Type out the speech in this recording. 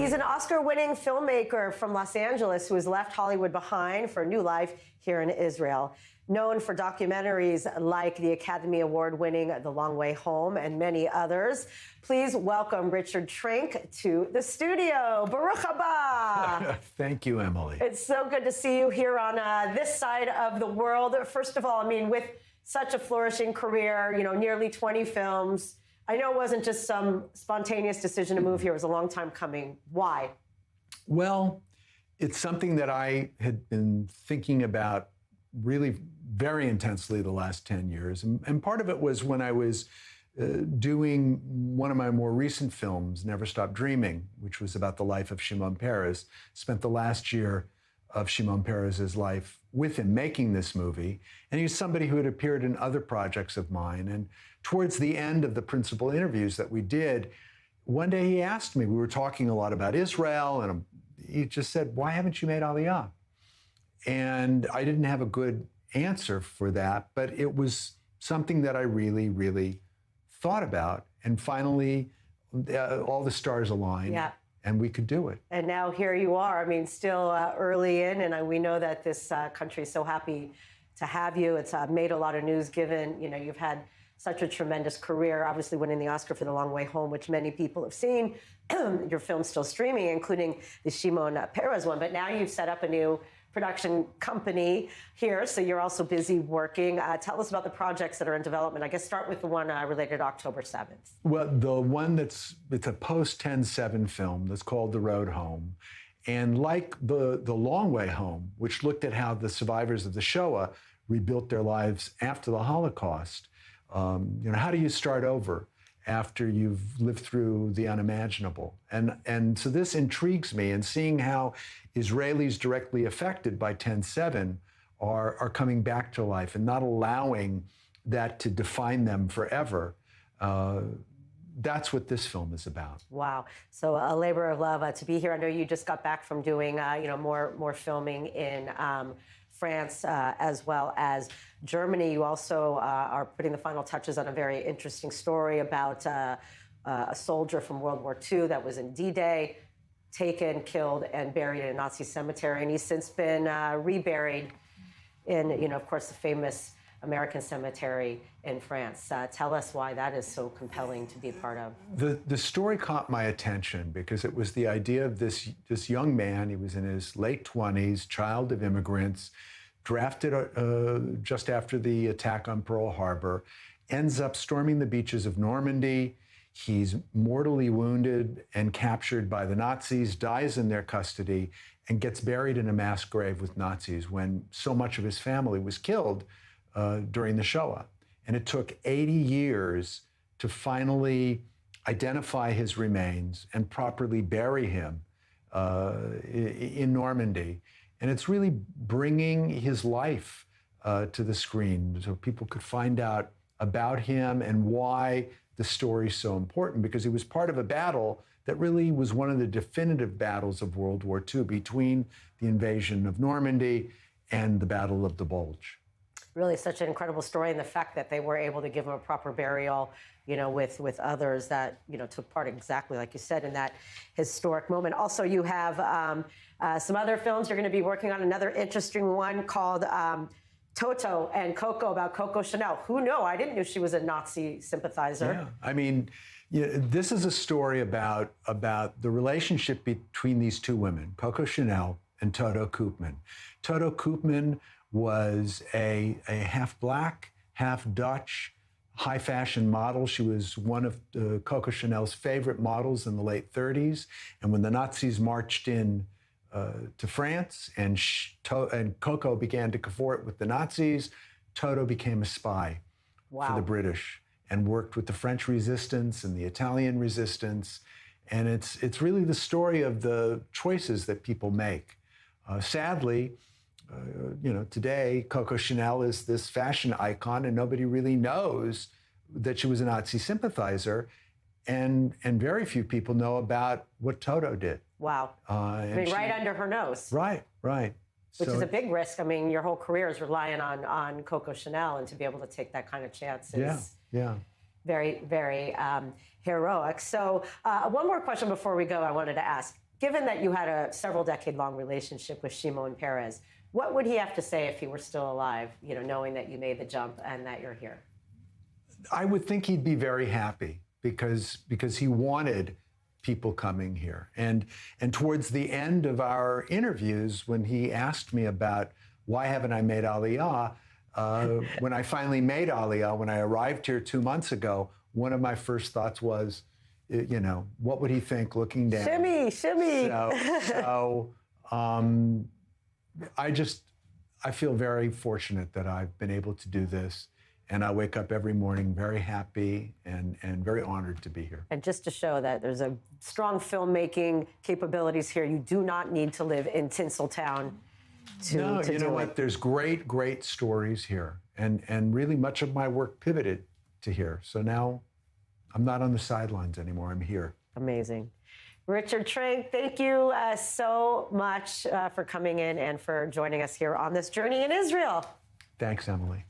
He's an Oscar-winning filmmaker from Los Angeles who has left Hollywood behind for a new life here in Israel. Known for documentaries like the Academy Award-winning The Long Way Home and many others. Please welcome Richard Trank to the studio. Baruch haba. Thank you, Emily. It's so good to see you here on this side of the world. First of all, I mean, with such a flourishing career, you know, nearly 20 films. I know it wasn't just some spontaneous decision to move here. It was a long time coming. Why? Well, it's something that I had been thinking about really very intensely the last 10 years. And part of it was when I was doing one of my more recent films, Never Stop Dreaming, which was about the life of Shimon Peres. Spent the last year of Shimon Peres' life with him making this movie. And he was somebody who had appeared in other projects of mine. And towards the end of the principal interviews that we did, one day he asked me, we were talking a lot about Israel, and he just said, "Why haven't you made Aliyah?" And I didn't have a good answer for that, but it was something that I really, really thought about. And finally, all the stars aligned. Yeah. And we could do it. And now here you are. I mean, still early in, and we know that this country is so happy to have you. It's made a lot of news given, you know, you've had such a tremendous career, obviously winning the Oscar for The Long Way Home, which many people have seen. Your film's still streaming, including the Shimon Peres one. But now you've set up a new production company here, so you're also busy working. Tell us about the projects that are in development. I guess start with the one related to October 7th. Well, the one it's a post-10/7 film that's called The Road Home. And like the Long Way Home, which looked at how the survivors of the Shoah rebuilt their lives after the Holocaust, you know, how do you start over after you've lived through the unimaginable? And so this intrigues me, and seeing how Israelis directly affected by 10/7 are coming back to life and not allowing that to define them forever. That's what this film is about. Wow. So a labor of love to be here. I know you just got back from doing, you know, more filming in France as well as Germany. You also are putting the final touches on a very interesting story about a soldier from World War II that was in D-Day, taken, killed, and buried in a Nazi cemetery. And he's since been reburied in, you know, of course, the famous American cemetery in France. Tell us why that is so compelling to be a part of. The story caught my attention because it was the idea of this young man. He was in his late 20s, child of immigrants, drafted just after the attack on Pearl Harbor, ends up storming the beaches of Normandy. He's mortally wounded and captured by the Nazis, dies in their custody, and gets buried in a mass grave with Nazis when so much of his family was killed during the Shoah. And it took 80 years to finally identify his remains and properly bury him in Normandy. And it's really bringing his life to the screen so people could find out about him and why the story is so important, because he was part of a battle that really was one of the definitive battles of World War II between the invasion of Normandy and the Battle of the Bulge. Really such an incredible story, and the fact that they were able to give him a proper burial, you know, with others that, you know, took part exactly like you said in that historic moment. Also, you have some other films you're going to be working on. Another interesting one called Toto and Coco, about Coco Chanel. Who knew? I didn't know she was a Nazi sympathizer. Yeah, I mean, this is a story about the relationship between these two women, Coco Chanel and Toto Koopman. Toto Koopman was a half black, half Dutch, high fashion model. She was one of Coco Chanel's favorite models in the late 30s. And when the Nazis marched in to France and Coco began to cavort with the Nazis, Toto became a spy for the British and worked with the French resistance and the Italian resistance. And it's really the story of the choices that people make. Sadly, you know, today, Coco Chanel is this fashion icon, and nobody really knows that she was a Nazi sympathizer, and very few people know about what Toto did. Wow. I mean, right under her nose. Right. Which is a big risk. I mean, your whole career is relying on Coco Chanel, and to be able to take that kind of chance is very, very heroic. So one more question before we go I wanted to ask. given that you had a several decade-long relationship with Shimon Peres, what would he have to say if he were still alive, you know, knowing that you made the jump and that you're here? I would think he'd be very happy because he wanted people coming here. And towards the end of our interviews, when he asked me about why haven't I made Aliyah, when I finally made Aliyah, when I arrived here 2 months ago, one of my first thoughts was, you know, what would he think looking down? Shimmy, shimmy. I feel very fortunate that I've been able to do this. And I wake up every morning very happy and very honored to be here. And just to show that there's a strong filmmaking capabilities here, you do not need to live in Tinseltown to No, you know do what? it. There's great stories here. And really much of my work pivoted to here. So now I'm not on the sidelines anymore. I'm here. Amazing. Richard Trank, thank you so much for coming in and for joining us here on this journey in Israel. Thanks, Emily.